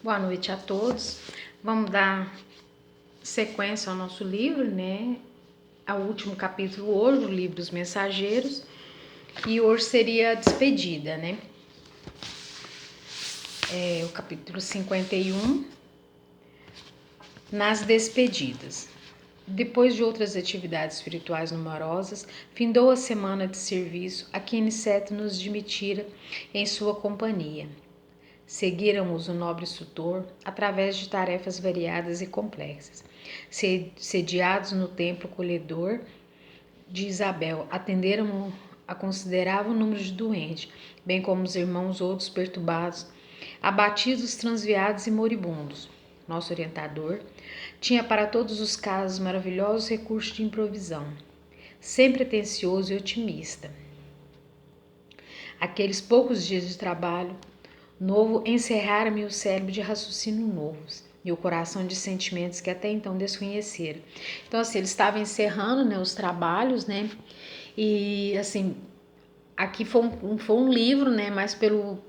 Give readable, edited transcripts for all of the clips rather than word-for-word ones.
Boa noite a todos. Vamos dar sequência ao nosso livro, né? Ao último capítulo hoje, o livro dos Mensageiros. E hoje seria a despedida, né? O capítulo 51, nas despedidas. Depois de outras atividades espirituais numerosas, findou a semana de serviço a que Aniceto nos admitira em sua companhia. Seguíramos o nobre instrutor através de tarefas variadas e complexas. Sediados no templo acolhedor de Isabel, atenderam a considerável número de doentes, bem como os irmãos outros perturbados, abatidos, transviados e moribundos. Nosso orientador tinha para todos os casos maravilhosos recursos de improvisão, sempre atencioso e otimista. Aqueles poucos dias de trabalho novo encerrara-me o cérebro de raciocínio novos e o coração de sentimentos que até então desconhecera. Então, assim, ele estava encerrando, né, os trabalhos, né, e, assim, aqui foi um livro, né, mas pelo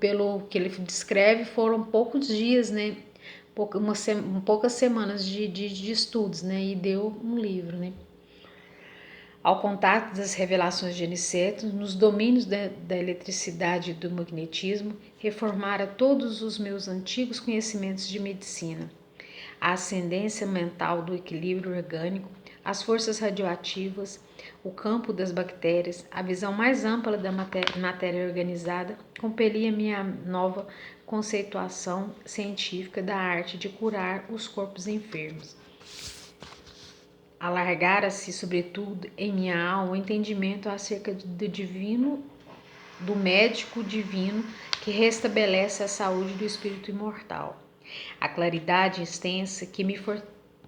que ele descreve, foram poucos dias, né, poucas semanas de estudos, né, e deu um livro, né. Ao contato das revelações de Aniceto, nos domínios da eletricidade e do magnetismo, reformara todos os meus antigos conhecimentos de medicina. A ascendência mental do equilíbrio orgânico, as forças radioativas, o campo das bactérias, a visão mais ampla da matéria organizada, compelia minha nova conceituação científica da arte de curar os corpos enfermos. Alargara-se, sobretudo, em minha alma o entendimento acerca do divino, do médico divino que restabelece a saúde do espírito imortal. A claridade extensa que me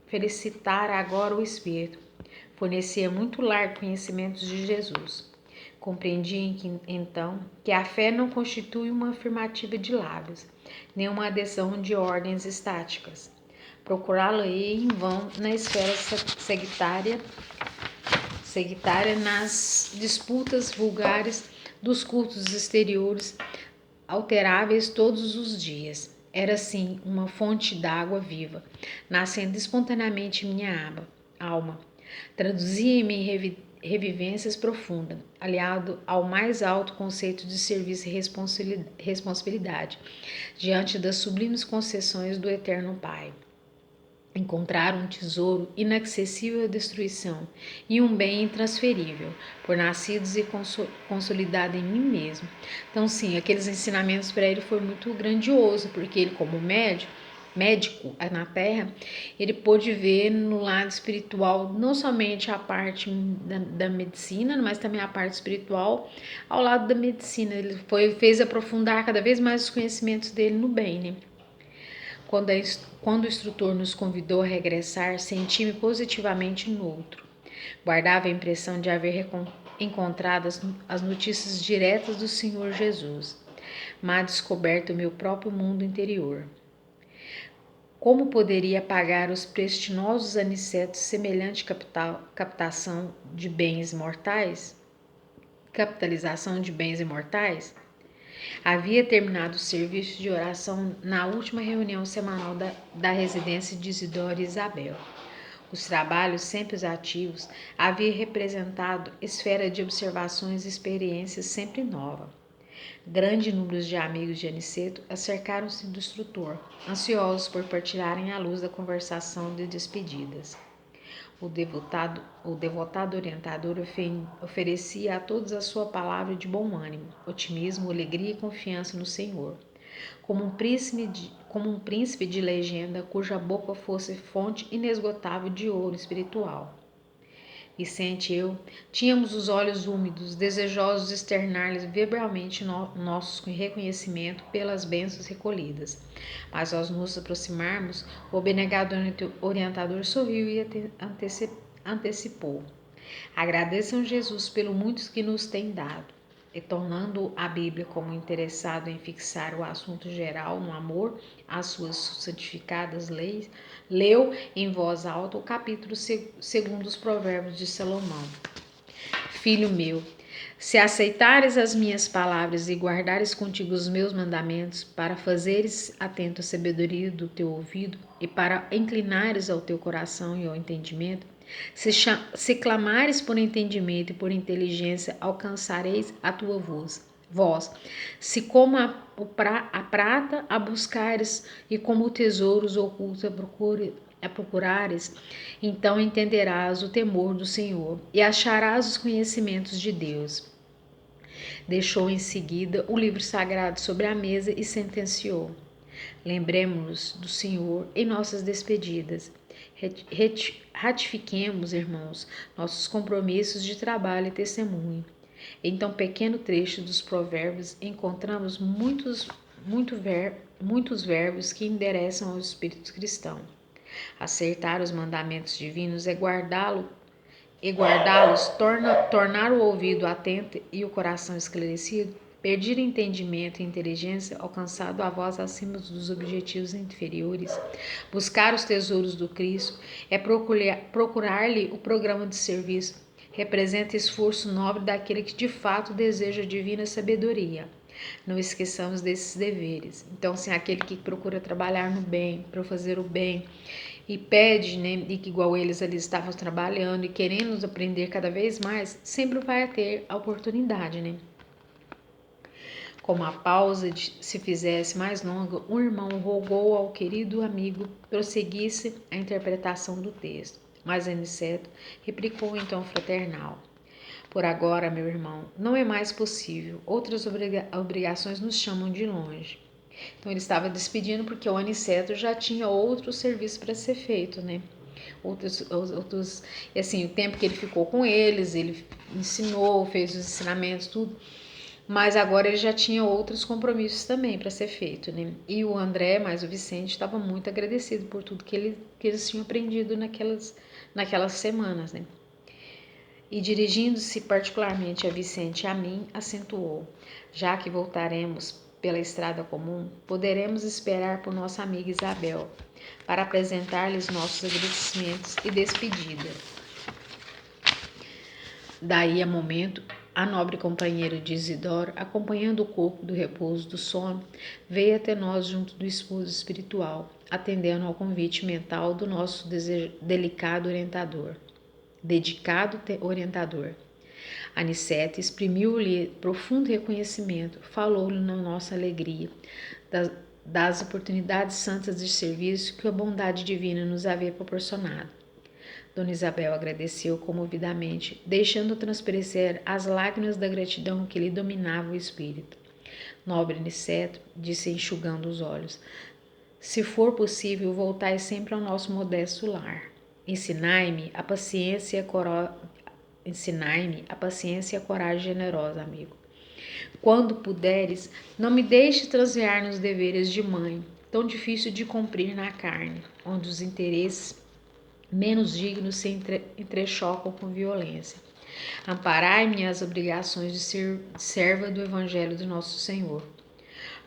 felicitara agora o espírito fornecia muito largo conhecimento de Jesus. Compreendi então que a fé não constitui uma afirmativa de lábios, nem uma adesão de ordens estáticas. Procurá-la-ei em vão na esfera sectária, nas disputas vulgares dos cultos exteriores, alteráveis todos os dias. Era, assim, uma fonte d'água viva, nascendo espontaneamente em minha alma. Traduzia-me em revivências profundas, aliado ao mais alto conceito de serviço e responsabilidade, diante das sublimes concessões do Eterno Pai. Encontrar um tesouro inacessível à destruição e um bem intransferível, por nascidos e consolidado em mim mesmo. Então, sim, aqueles ensinamentos para ele foi muito grandioso, porque ele, como médico na Terra, ele pôde ver no lado espiritual não somente a parte da medicina, mas também a parte espiritual ao lado da medicina. Ele fez aprofundar cada vez mais os conhecimentos dele no bem, né? Quando o instrutor nos convidou a regressar, senti-me positivamente neutro. Guardava a impressão de haver encontrado as notícias diretas do Senhor Jesus, mas descoberto o meu próprio mundo interior. Como poderia pagar os prestinosos anicetos semelhante capitalização de bens imortais? Havia terminado o serviço de oração na última reunião semanal da residência de Isidoro e Isabel. Os trabalhos sempre ativos havia representado esfera de observações e experiências sempre nova. Grande número de amigos de Aniceto acercaram-se do instrutor, ansiosos por partilharem a luz da conversação de despedidas. O devotado orientador oferecia a todos a sua palavra de bom ânimo, otimismo, alegria e confiança no Senhor, como um príncipe de legenda cuja boca fosse fonte inesgotável de ouro espiritual. Vicente e eu tínhamos os olhos úmidos, desejosos de externar-lhes verbalmente nosso reconhecimento pelas bênçãos recolhidas. Mas ao nos aproximarmos, o abnegado orientador sorriu e antecipou. Agradeçam Jesus pelo muitos que nos tem dado. E tornando a Bíblia como interessado em fixar o assunto geral no amor às suas santificadas leis, leu em voz alta o capítulo 2 dos Provérbios de Salomão. Filho meu, Se aceitares as minhas palavras e guardares contigo os meus mandamentos, para fazeres atento à sabedoria do teu ouvido e para inclinares ao teu coração e ao entendimento, se clamares por entendimento e por inteligência, alcançareis a tua voz. Se como a prata a buscares e como tesouros ocultos a procurares, então entenderás o temor do Senhor e acharás os conhecimentos de Deus. Deixou em seguida o livro sagrado sobre a mesa e sentenciou: lembremos-nos do Senhor em nossas despedidas. Ratifiquemos, irmãos, nossos compromissos de trabalho e testemunho. Em tão pequeno trecho dos provérbios encontramos muitos verbos que endereçam ao espírito cristão. Acertar os mandamentos divinos é guardá-los, tornar o ouvido atento e o coração esclarecido, perder entendimento e inteligência, alcançado a voz acima dos objetivos inferiores, buscar os tesouros do Cristo, é procurar-lhe o programa de serviço, representa esforço nobre daquele que de fato deseja a divina sabedoria. Não esqueçamos desses deveres. Então, assim, aquele que procura trabalhar no bem, para fazer o bem, e pede, né, e que igual eles ali estavam trabalhando e querendo aprender cada vez mais, sempre vai ter a oportunidade, né? Como a pausa se fizesse mais longa, o irmão rogou ao querido amigo prosseguisse a interpretação do texto. Mas Aniceto replicou então fraternal: por agora, meu irmão, não é mais possível. Outras obrigações nos chamam de longe. Então ele estava despedindo porque o Aniceto já tinha outro serviço para ser feito, né? Outros, e assim, o tempo que ele ficou com eles, ele ensinou, fez os ensinamentos, tudo. Mas agora ele já tinha outros compromissos também para ser feito, né? E o André, mais o Vicente, estava muito agradecido por tudo que eles tinham aprendido naquelas semanas, né? E dirigindo-se particularmente a Vicente e a mim, acentuou: já que voltaremos pela estrada comum, poderemos esperar por nossa amiga Isabel, para apresentar-lhes nossos agradecimentos e despedida. Daí a momento, a nobre companheira de Isidoro, acompanhando o corpo do repouso do sono, veio até nós junto do esposo espiritual, atendendo ao convite mental do nosso dedicado orientador. Anicete exprimiu-lhe profundo reconhecimento, falou-lhe na nossa alegria, das oportunidades santas de serviço que a bondade divina nos havia proporcionado. Dona Isabel agradeceu comovidamente, deixando transparecer as lágrimas da gratidão que lhe dominava o espírito. Nobre Aniceto, disse enxugando os olhos, se for possível, voltai sempre ao nosso modesto lar. Ensinai-me a paciência e a coragem generosa, amigo. Quando puderes, não me deixe transviar nos deveres de mãe, tão difícil de cumprir na carne, onde os interesses menos dignos se entrechocam com violência. Amparai-me as obrigações de ser serva do Evangelho do nosso Senhor.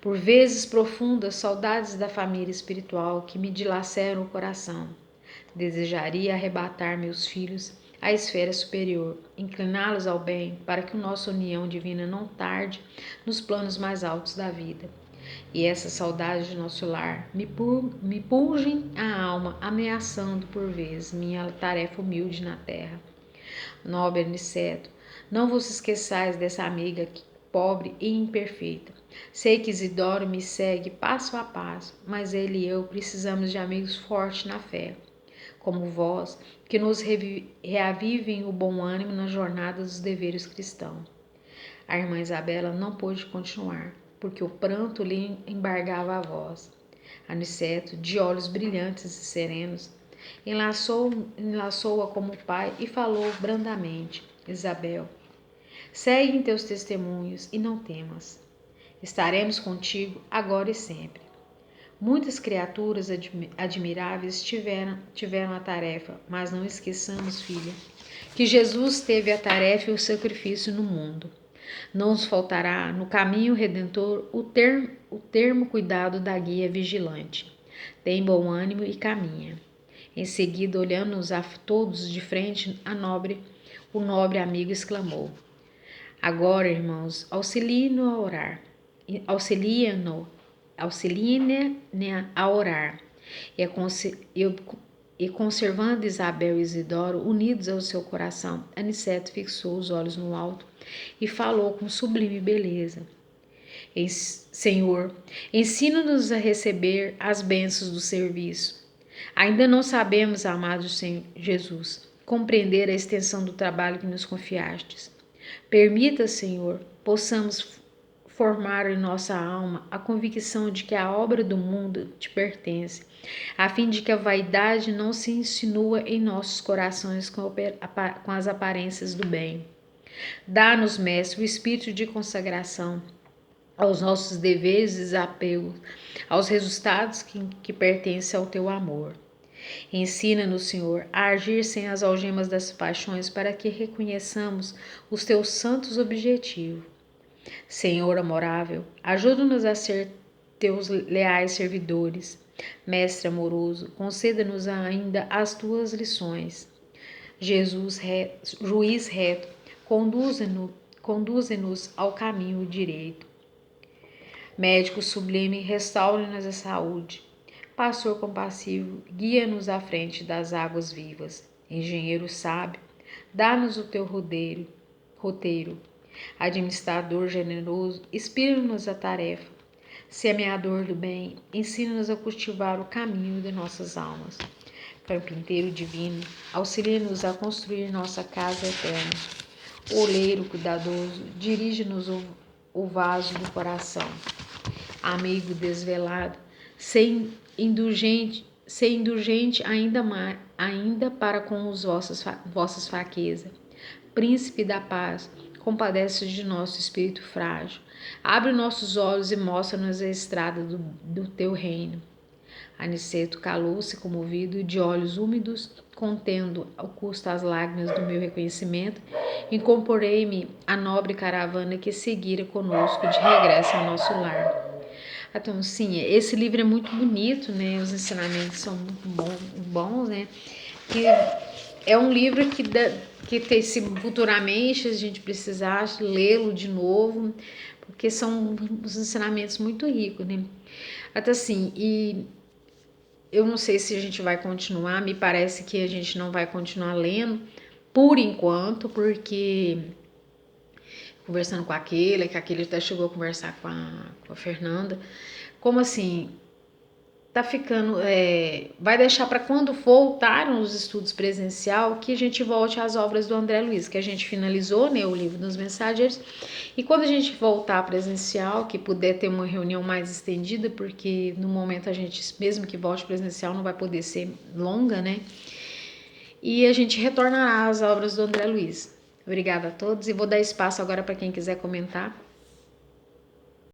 Por vezes profundas, saudades da família espiritual que me dilaceram o coração. Desejaria arrebatar meus filhos à esfera superior, incliná-los ao bem, para que nossa união divina não tarde nos planos mais altos da vida. E essa saudade de nosso lar me pungem a alma, ameaçando por vezes minha tarefa humilde na terra. Nobre Aniceto, não vos esqueçais dessa amiga pobre e imperfeita. Sei que Isidoro me segue passo a passo, mas ele e eu precisamos de amigos fortes na fé, como vós, que nos reavivem o bom ânimo na jornada dos deveres cristãos. A irmã Isabela não pôde continuar, porque o pranto lhe embargava a voz. Aniceto, de olhos brilhantes e serenos, enlaçou-a como pai e falou brandamente: Isabel, segue em teus testemunhos e não temas. Estaremos contigo agora e sempre. Muitas criaturas admiráveis tiveram a tarefa, mas não esqueçamos, filha, que Jesus teve a tarefa e o sacrifício no mundo. Não nos faltará, no caminho redentor, o termo cuidado da guia vigilante. Tem bom ânimo e caminha. Em seguida, olhando-nos a todos de frente, o nobre amigo exclamou: Agora, irmãos, auxiliem-no a orar. Auxiliem-ne a orar. E conservando Isabel e Isidoro unidos ao seu coração, Aniceto fixou os olhos no alto e falou com sublime beleza. Senhor, ensina-nos a receber as bênçãos do serviço. Ainda não sabemos, amado Senhor Jesus, compreender a extensão do trabalho que nos confiastes. Permita, Senhor, possamos formar em nossa alma a convicção de que a obra do mundo te pertence, a fim de que a vaidade não se insinua em nossos corações com as aparências do bem. Dá-nos, Mestre, o espírito de consagração aos nossos deveres e desapego, aos resultados que pertencem ao teu amor. Ensina-nos, Senhor, a agir sem as algemas das paixões para que reconheçamos os teus santos objetivos. Senhor amorável, ajuda-nos a ser teus leais servidores. Mestre amoroso, conceda-nos ainda as tuas lições. Jesus, juiz reto, conduze-nos ao caminho direito. Médico sublime, restaure-nos a saúde. Pastor compassivo, guia-nos à frente das águas vivas. Engenheiro sábio, dá-nos o teu roteiro. Administrador generoso, inspira-nos a tarefa. Semeador do bem, ensina-nos a cultivar o caminho de nossas almas. Carpinteiro divino, auxilia-nos a construir nossa casa eterna. Oleiro cuidadoso, dirige-nos o vaso do coração. Amigo desvelado, ser indulgente ainda para com as vossas fraquezas. Príncipe da paz, compadece de nosso espírito frágil. Abre nossos olhos e mostra-nos a estrada do teu reino. Aniceto calou-se comovido, de olhos úmidos, contendo ao custo as lágrimas do meu reconhecimento, incorporei-me à nobre caravana que seguira conosco de regresso ao nosso lar. Então, sim, esse livro é muito bonito, né? Os ensinamentos são muito bons, né? Que é um livro que se futuramente a gente precisar lê-lo de novo, porque são os ensinamentos muito ricos, né? Até assim, e eu não sei se a gente vai continuar, me parece que a gente não vai continuar lendo por enquanto, porque conversando com aquele, que aquele até chegou a conversar com a Fernanda, como assim, tá ficando, vai deixar para quando voltaram os estudos presencial que a gente volte às obras do André Luiz, que a gente finalizou, né, o livro dos mensageiros, e quando a gente voltar presencial, que puder ter uma reunião mais estendida, porque no momento a gente, mesmo que volte presencial, não vai poder ser longa, né, e a gente retornará às obras do André Luiz. Obrigada a todos e vou dar espaço agora para quem quiser comentar.